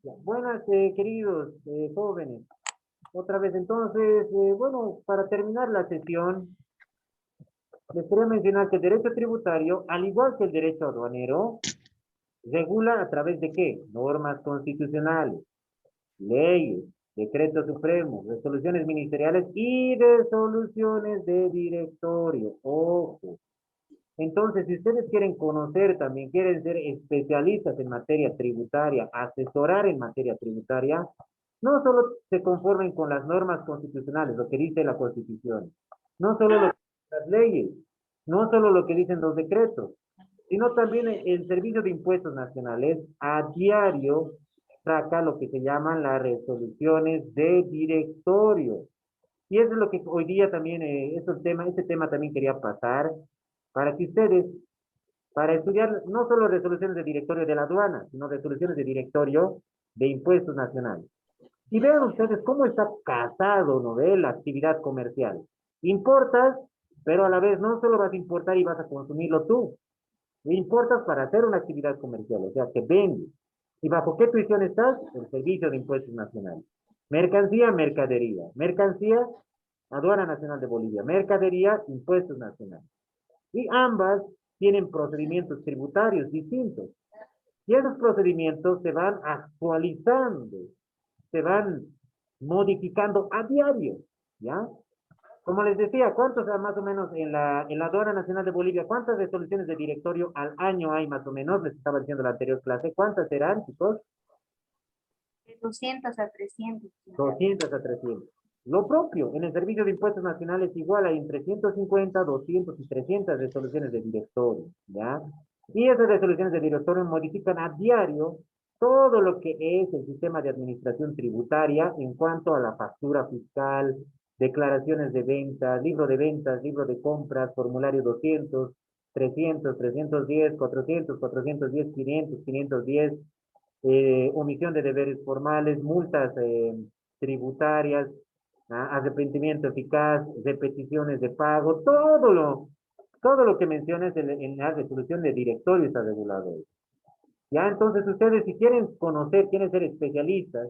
Ya, buenas, queridos jóvenes. Otra vez, entonces, bueno, para terminar la sesión, les quería mencionar que el derecho tributario, al igual que el derecho aduanero, regula a través de qué? Normas constitucionales, leyes, decretos supremos, resoluciones ministeriales y resoluciones de directorio. Ojo. Entonces, si ustedes quieren conocer, también quieren ser especialistas en materia tributaria, asesorar en materia tributaria, no solo se conformen con las normas constitucionales, lo que dice la Constitución, no solo lo que dicen las leyes, no solo lo que dicen los decretos, sino también el Servicio de Impuestos Nacionales a diario saca lo que se llaman las resoluciones de directorio. Y eso es lo que hoy día también, este tema también quería pasar para que ustedes, para estudiar no solo resoluciones de directorio de la aduana, sino resoluciones de directorio de impuestos nacionales. Y vean ustedes cómo está casado, ¿no ve? La actividad comercial. Importas, pero a la vez no solo vas a importar y vas a consumirlo tú, importas para hacer una actividad comercial, o sea, que vendes. ¿Y bajo qué tuición estás? El Servicio de Impuestos Nacionales. Mercancía, mercadería. Mercancía, Aduana Nacional de Bolivia. Mercadería, Impuestos Nacionales. Y ambas tienen procedimientos tributarios distintos. Y esos procedimientos se van actualizando, se van modificando a diario, ¿ya? Como les decía, ¿cuántos más o menos en la Aduana Nacional de Bolivia, cuántas resoluciones de directorio al año hay más o menos? Les estaba diciendo en la anterior clase, ¿cuántas serán, chicos? De 200 a 300. 200 a 300. Lo propio, en el Servicio de Impuestos Nacionales igual hay entre 150, 200 y 300 resoluciones de directorio, ¿ya? Y esas resoluciones de directorio modifican a diario todo lo que es el sistema de administración tributaria en cuanto a la factura fiscal, declaraciones de ventas, libro de compras, formulario 200, 300, 310, 400, 410, 500, 510, omisión de deberes formales, multas tributarias, arrepentimiento eficaz, repeticiones de pago, todo lo que mencionas en la resolución de directorio está regulado. Ya, entonces ustedes si quieren conocer, quieren ser especialistas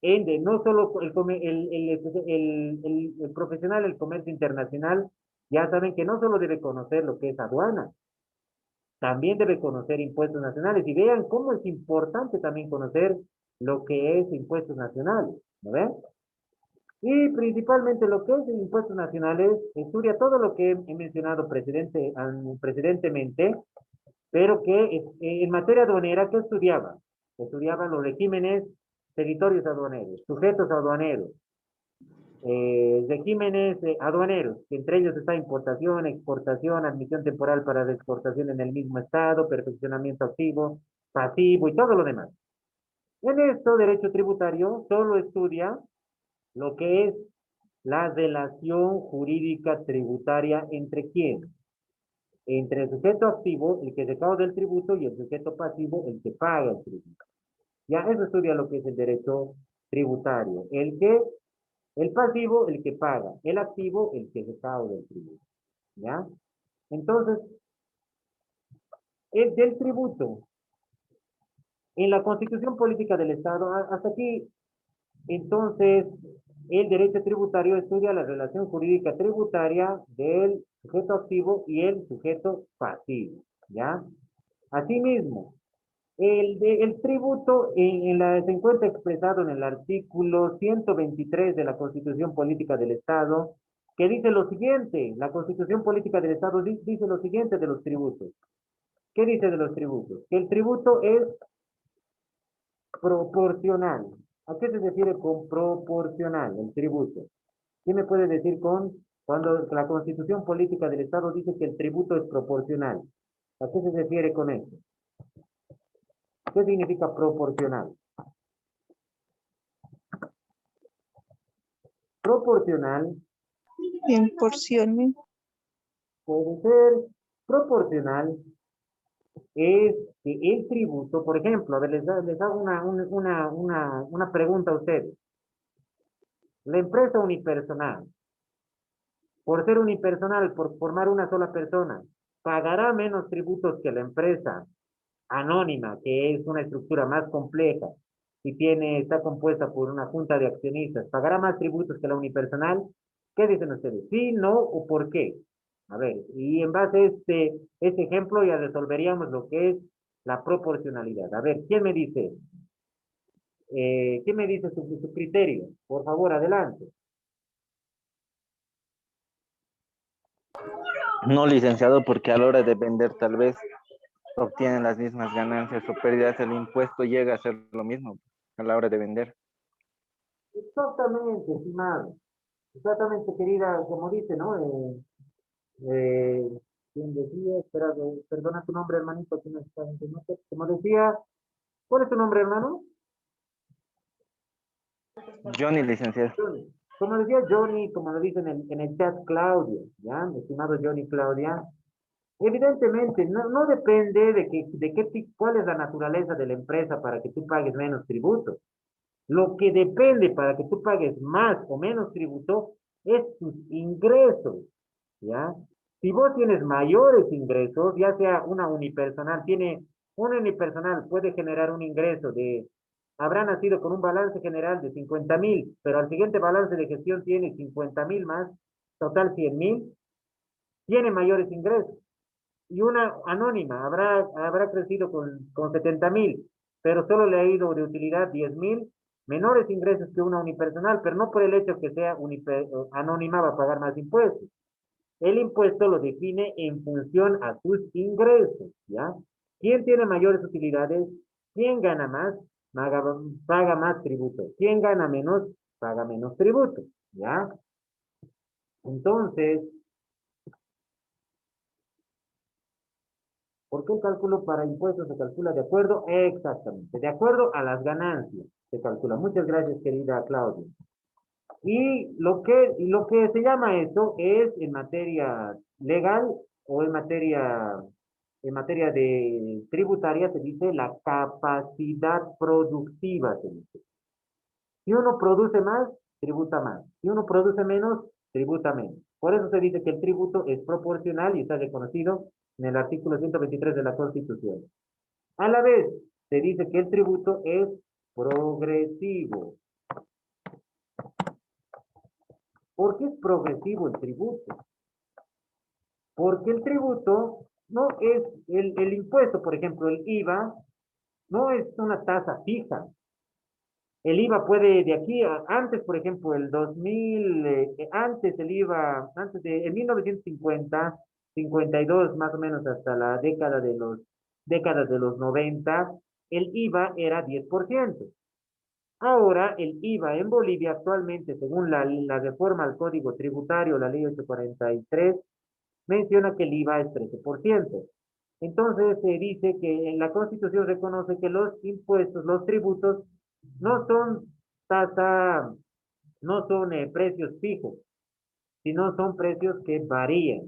en de no solo el profesional del comercio internacional, ya saben que no solo debe conocer lo que es aduana, también debe conocer impuestos nacionales y vean cómo es importante también conocer lo que es impuestos nacionales, ¿no ven? Y principalmente lo que es impuestos nacionales estudia todo lo que he mencionado precedentemente, pero que en materia aduanera, ¿qué estudiaba? Estudiaba los regímenes, territorios aduaneros, sujetos aduaneros, regímenes aduaneros, que entre ellos está importación, exportación, admisión temporal para la exportación en el mismo estado, perfeccionamiento activo, pasivo y todo lo demás. En esto, derecho tributario solo estudia lo que es la relación jurídica tributaria entre quién, entre el sujeto activo, el que recauda el tributo, y el sujeto pasivo, el que paga el tributo. Ya eso estudia lo que es el derecho tributario. El pasivo, el que paga. El activo, el que recauda el tributo. ¿Ya? Entonces, el del tributo, en la Constitución Política del Estado, hasta aquí, entonces, el derecho tributario estudia la relación jurídica tributaria del sujeto activo y el sujeto pasivo. ¿Ya? Asimismo, el tributo se encuentra expresado en el artículo 123 de la Constitución Política del Estado, que dice lo siguiente, la Constitución Política del Estado dice lo siguiente de los tributos. ¿Qué dice de los tributos? Que el tributo es proporcional. ¿A qué se refiere con proporcional, el tributo? ¿Qué me puede decir cuando la Constitución Política del Estado dice que el tributo es proporcional? ¿A qué se refiere con eso? ¿Qué significa proporcional? Proporcional En porciones. puede ser proporcional, es que el tributo, por ejemplo, a ver, les hago una pregunta a ustedes. La empresa unipersonal, por ser unipersonal, por formar una sola persona, pagará menos tributos que la empresa anónima, que es una estructura más compleja, y está compuesta por una junta de accionistas, ¿pagará más tributos que la unipersonal? ¿Qué dicen ustedes? ¿Sí, no o por qué? A ver, y en base a este ejemplo ya resolveríamos lo que es la proporcionalidad. A ver, ¿quién me dice su criterio? Por favor, adelante. No, licenciado, porque a la hora de vender tal vez obtienen las mismas ganancias o pérdidas, el impuesto llega a ser lo mismo a la hora de vender. Exactamente, estimado. Exactamente, querida, como dice, ¿no? ¿Quién decía? Espera, perdona tu nombre, hermanito, que no está en tu nota. Como decía, ¿cuál es tu nombre, hermano? Johnny, licenciado. Johnny. Como decía Johnny, como lo dice en el chat Claudia, ¿ya? Estimado Johnny, Claudia, evidentemente, no depende cuál es la naturaleza de la empresa para que tú pagues menos tributo. Lo que depende para que tú pagues más o menos tributo es tus ingresos, ¿ya? Si vos tienes mayores ingresos, ya sea una unipersonal puede generar un ingreso habrá nacido con un balance general de 50.000, pero al siguiente balance de gestión tiene 50.000 más, total 100.000, tiene mayores ingresos. Y una anónima habrá crecido con 70.000, pero solo le ha ido de utilidad 10.000, menores ingresos que una unipersonal, pero no por el hecho que sea anónima va a pagar más impuestos. El impuesto lo define en función a sus ingresos, ¿ya? ¿Quién tiene mayores utilidades? ¿Quién gana más? Paga más tributo. ¿Quién gana menos? Paga menos tributo, ¿ya? Entonces, ¿por qué el cálculo para impuestos se calcula de acuerdo? Exactamente, de acuerdo a las ganancias se calcula. Muchas gracias, querida Claudia. Y lo que se llama esto es en materia legal o en materia de tributaria se dice la capacidad productiva, se dice. Si uno produce más, tributa más. Si uno produce menos, tributa menos. Por eso se dice que el tributo es proporcional y está reconocido en el artículo 123 de la Constitución. A la vez, se dice que el tributo es progresivo. ¿Por qué es progresivo el tributo? Porque el tributo no es el impuesto, por ejemplo, el IVA, no es una tasa fija. El IVA puede de aquí antes, por ejemplo, el 2000, antes el IVA, en 1950, 52 más o menos hasta la décadas de los 90, el IVA era 10%. Ahora el IVA en Bolivia actualmente, según la reforma al Código Tributario, la ley 843, menciona que el IVA es 13%. Entonces se dice que en la Constitución reconoce que los impuestos, los tributos, no son tasa, no son precios fijos, sino son precios que varían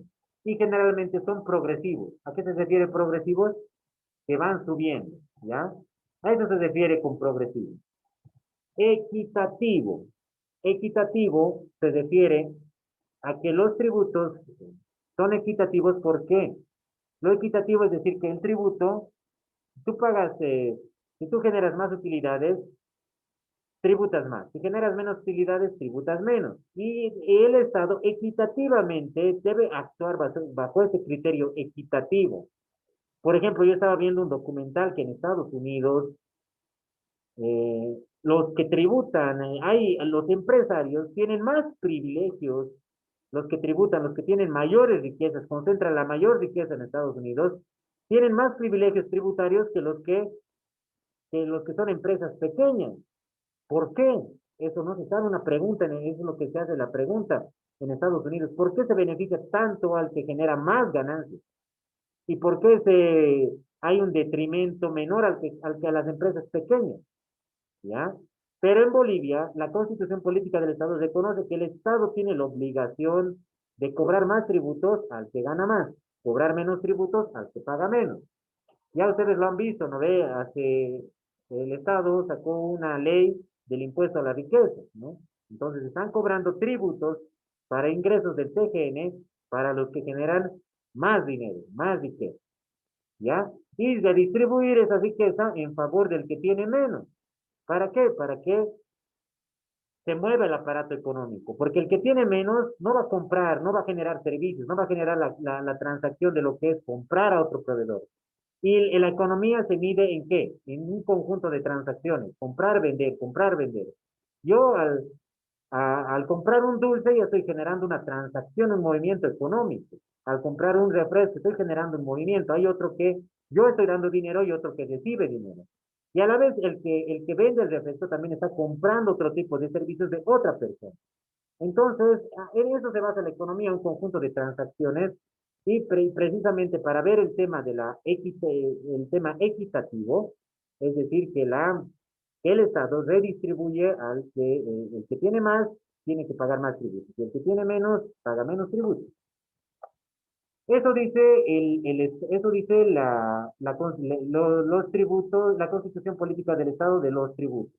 y generalmente son progresivos. ¿A qué se refiere progresivos? Que van subiendo, ¿ya? A eso se refiere con progresivo. Equitativo. Equitativo se refiere a que los tributos son equitativos. ¿Por qué? Lo equitativo es decir que el tributo, tú pagas, si tú generas más utilidades, tributas más. Si generas menos utilidades, tributas menos. Y el Estado equitativamente debe actuar bajo ese criterio equitativo. Por ejemplo, yo estaba viendo un documental que en Estados Unidos los que tributan, los empresarios tienen más privilegios, los que tributan, los que tienen mayores riquezas, concentran la mayor riqueza en Estados Unidos, tienen más privilegios tributarios que los que son empresas pequeñas. ¿Por qué? Eso no se sabe una pregunta, eso es lo que se hace la pregunta en Estados Unidos. ¿Por qué se beneficia tanto al que genera más ganancias? ¿Y por qué hay un detrimento menor al que a las empresas pequeñas? ¿Ya? Pero en Bolivia, la Constitución Política del Estado reconoce que el Estado tiene la obligación de cobrar más tributos al que gana más, cobrar menos tributos al que paga menos. Ya ustedes lo han visto, ¿no ve? El Estado sacó una ley del impuesto a la riqueza, ¿no? Entonces están cobrando tributos para ingresos del CGN para los que generan más dinero, más riqueza, ¿ya? Y de distribuir esa riqueza en favor del que tiene menos. ¿Para qué? Para que se mueva el aparato económico, porque el que tiene menos no va a comprar, no va a generar servicios, no va a generar la transacción de lo que es comprar a otro proveedor. Y la economía se mide en qué? En un conjunto de transacciones, comprar, vender, comprar, vender. Yo al comprar un dulce ya estoy generando una transacción, un movimiento económico. Al comprar un refresco estoy generando un movimiento. Hay otro que yo estoy dando dinero y otro que recibe dinero. Y a la vez el que vende el refresco también está comprando otro tipo de servicios de otra persona. Entonces, en eso se basa la economía, un conjunto de transacciones y precisamente para ver el tema de el tema equitativo, es decir, que el Estado redistribuye el que tiene más, tiene que pagar más tributos, y el que tiene menos, paga menos tributos. Eso dice, eso dice los tributos, la Constitución Política del Estado de los tributos.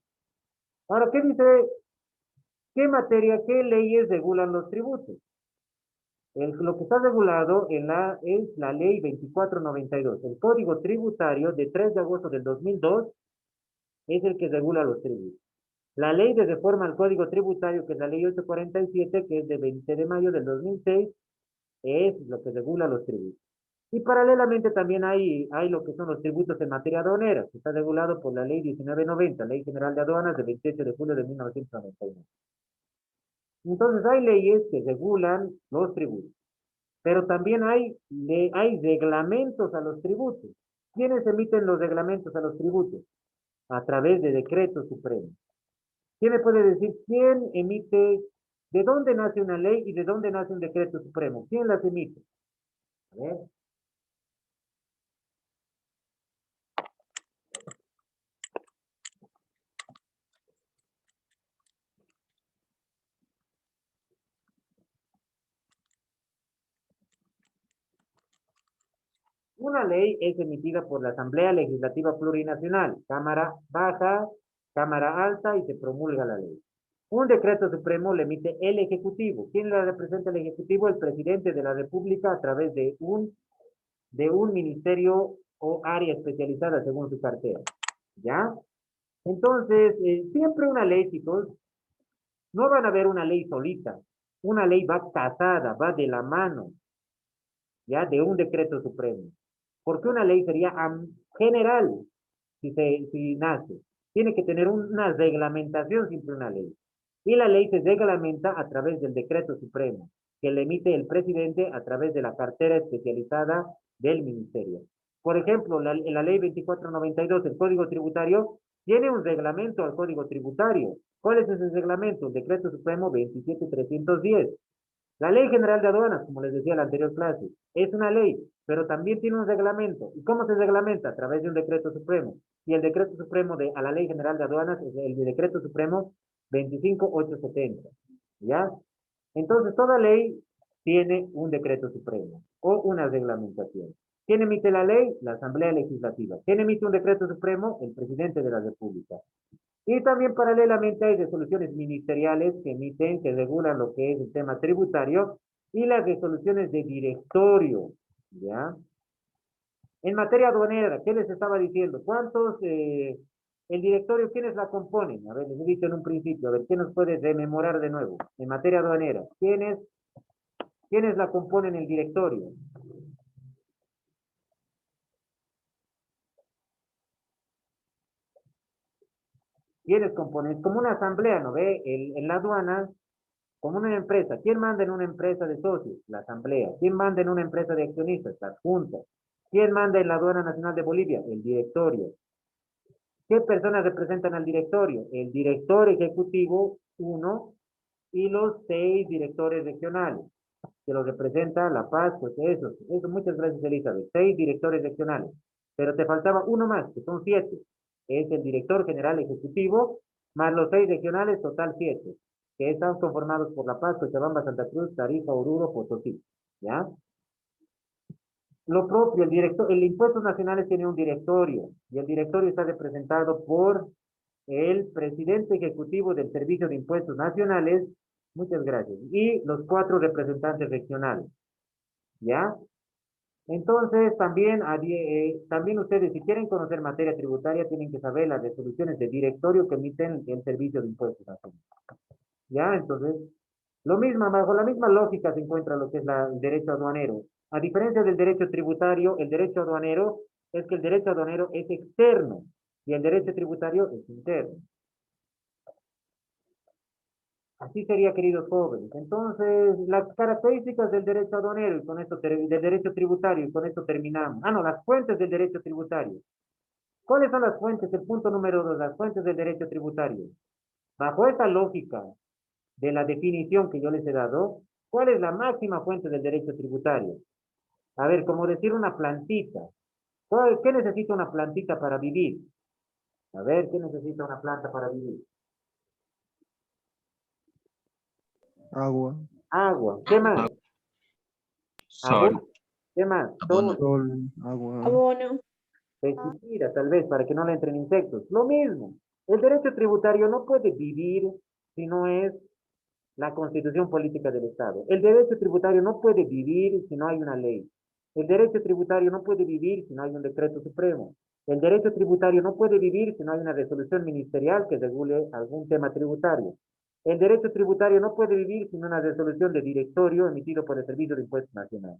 Ahora, ¿qué dice? ¿Qué materia, qué leyes regulan los tributos? Lo que está regulado es la ley 2492. El Código Tributario de 3 de agosto del 2002 es el que regula los tributos. La ley de reforma al Código Tributario, que es la ley 847, que es de 20 de mayo del 2006, es lo que regula los tributos. Y paralelamente también hay lo que son los tributos en materia aduanera, que está regulado por la ley 1990, Ley General de Aduanas de 28 de julio de 1999. Entonces hay leyes que regulan los tributos, pero también hay reglamentos a los tributos. ¿Quiénes emiten los reglamentos a los tributos? A través de decretos supremos. ¿Quién me puede decir quién emite, de dónde nace una ley y de dónde nace un decreto supremo? ¿Quién las emite? A ver. Una ley es emitida por la Asamblea Legislativa Plurinacional, Cámara Baja, Cámara Alta y se promulga la ley. Un decreto supremo le emite el Ejecutivo. ¿Quién le representa el Ejecutivo? El presidente de la República a través de un ministerio o área especializada según su cartera. ¿Ya? Entonces, siempre una ley, chicos, no van a ver una ley solita. Una ley va casada, va de la mano, ¿ya? De un decreto supremo. Porque una ley sería general si nace. Tiene que tener una reglamentación siempre una ley. Y la ley se reglamenta a través del decreto supremo, que le emite el presidente a través de la cartera especializada del ministerio. Por ejemplo, la ley 2492, el Código Tributario, tiene un reglamento al Código Tributario. ¿Cuál es ese reglamento? El decreto supremo 27310. La Ley General de Aduanas, como les decía en la anterior clase, es una ley, pero también tiene un reglamento. ¿Y cómo se reglamenta? A través de un decreto supremo. Y el decreto supremo a la Ley General de Aduanas es el decreto supremo 25870. ¿Ya? Entonces, toda ley tiene un decreto supremo o una reglamentación. ¿Quién emite la ley? La Asamblea Legislativa. ¿Quién emite un decreto supremo? El presidente de la República. Y también paralelamente hay resoluciones ministeriales que emiten, que regulan lo que es el tema tributario y las resoluciones de directorio, ¿ya? En materia aduanera, ¿qué les estaba diciendo? El directorio, quiénes la componen? A ver, les he dicho en un principio, a ver, ¿qué nos puede rememorar de nuevo? En materia aduanera, ¿quiénes la componen el directorio? ¿Quiénes componen? Es como una asamblea, ¿no ve? En la aduana, como una empresa. ¿Quién manda en una empresa de socios? La asamblea. ¿Quién manda en una empresa de accionistas? Las juntas. ¿Quién manda en la aduana nacional de Bolivia? El directorio. ¿Qué personas representan al directorio? El director ejecutivo, uno, y los 6 directores regionales, que los representa La Paz, pues eso, muchas gracias Elizabeth, 6 directores regionales. Pero te faltaba uno más, que son 7. Es el director general ejecutivo, más los 6 regionales, total 7, que están conformados por La Paz, Cochabamba, Santa Cruz, Tarija, Oruro, Potosí. ¿Ya? Lo propio, el Impuestos Nacionales tiene un directorio, y el directorio está representado por el presidente ejecutivo del Servicio de Impuestos Nacionales, muchas gracias, y los 4 representantes regionales, ¿ya? Entonces, también ustedes, si quieren conocer materia tributaria, tienen que saber las resoluciones de directorio que emiten el Servicio de Impuestos Nacionales. ¿Ya? Entonces, lo mismo, bajo la misma lógica se encuentra lo que es el derecho aduanero. A diferencia del derecho tributario, el derecho aduanero es que el derecho aduanero es externo y el derecho tributario es interno. Así sería, queridos jóvenes. Entonces, las características del derecho aduanero y con esto del derecho tributario, y con esto terminamos. Ah, no, las fuentes del derecho tributario. ¿Cuáles son las fuentes? El punto número 2, las fuentes del derecho tributario. Bajo esta lógica de la definición que yo les he dado, ¿cuál es la máxima fuente del derecho tributario? A ver, como decir una plantita. ¿Qué necesita una plantita para vivir? A ver, ¿qué necesita una planta para vivir? Agua, Agua. ¿Qué más? Sol, ¿Qué más? abono. sol, agua. Abono. Pesticida, tal vez, para que no le entren insectos. Lo mismo. El derecho tributario no puede vivir si no es la constitución política del Estado. El derecho tributario no puede vivir si no hay una ley. El derecho tributario no puede vivir si no hay un decreto supremo. El derecho tributario no puede vivir si no hay una resolución ministerial que regule algún tema tributario. El derecho tributario no puede vivir sin una resolución de directorio emitido por el Servicio de Impuestos Nacionales.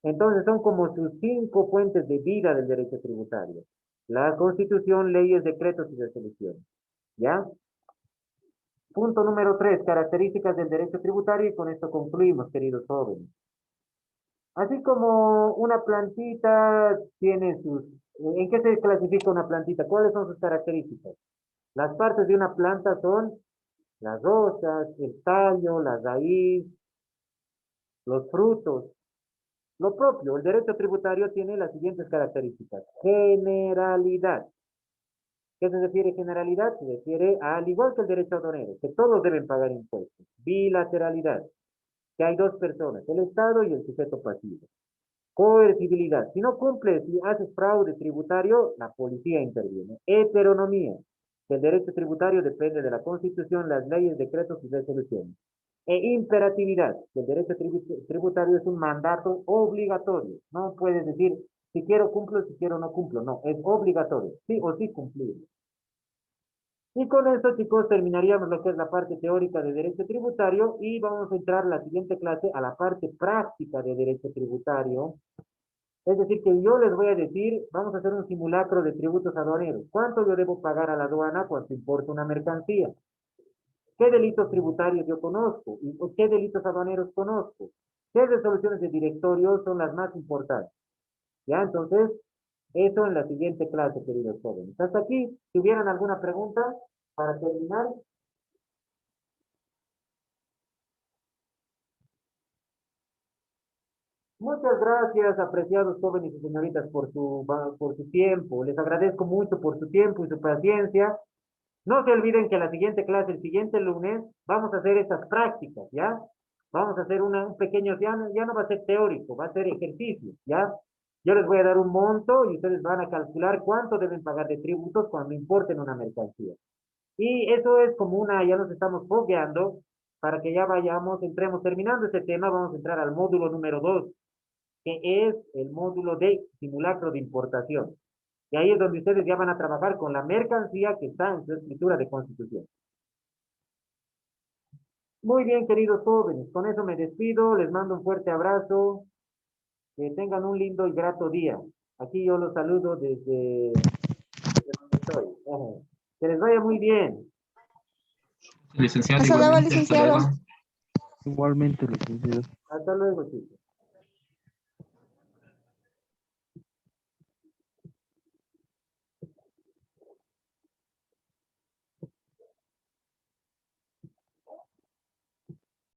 Entonces son como sus 5 fuentes de vida del derecho tributario. La Constitución, leyes, decretos y resoluciones. ¿Ya? Punto número 3, características del derecho tributario, y con esto concluimos, queridos jóvenes. Así como una plantita tiene sus... ¿En qué se clasifica una plantita? ¿Cuáles son sus características? Las partes de una planta son las hojas, el tallo, la raíz, los frutos. Lo propio, el derecho tributario tiene las siguientes características. Generalidad. ¿Qué se refiere a generalidad? Se refiere al igual que el derecho aduanero, que todos deben pagar impuestos. Bilateralidad, que hay dos personas, el Estado y el sujeto pasivo. Coercibilidad, si no cumples, si haces fraude tributario, la policía interviene. Heteronomía, que el derecho tributario depende de la Constitución, las leyes, decretos y resoluciones. E imperatividad, que el derecho tributario es un mandato obligatorio. No puedes decir, si quiero cumplo, si quiero no cumplo. No, es obligatorio, sí o sí cumplir. Y con esto, chicos, terminaríamos lo que es la parte teórica de derecho tributario y vamos a entrar la siguiente clase a la parte práctica de derecho tributario. Es decir, que yo les voy a decir, vamos a hacer un simulacro de tributos aduaneros. ¿Cuánto yo debo pagar a la aduana cuando importa una mercancía? ¿Qué delitos tributarios yo conozco? ¿Y qué delitos aduaneros conozco? ¿Qué resoluciones de directorio son las más importantes? ¿Ya? Entonces, eso en la siguiente clase, queridos jóvenes. Hasta aquí, si hubieran alguna pregunta para terminar. Muchas gracias, apreciados jóvenes y señoritas, por su tiempo. Les agradezco mucho por su tiempo y su paciencia. No se olviden que la siguiente clase, el siguiente lunes, vamos a hacer estas prácticas, ¿ya? Vamos a hacer un pequeño, ya no va a ser teórico, va a ser ejercicio, ¿ya? Yo les voy a dar un monto y ustedes van a calcular cuánto deben pagar de tributos cuando importen una mercancía. Y eso es como ya nos estamos fogueando para que ya vayamos, entremos, terminando este tema, vamos a entrar al módulo número 2, que es el módulo de simulacro de importación. Y ahí es donde ustedes ya van a trabajar con la mercancía que está en su escritura de constitución. Muy bien, queridos jóvenes, con eso me despido, les mando un fuerte abrazo, que tengan un lindo y grato día. Aquí yo los saludo desde donde estoy. Que les vaya muy bien. Licenciado, Hasta luego, igualmente, hasta licenciado. luego. Igualmente, licenciado. Hasta luego, chicos.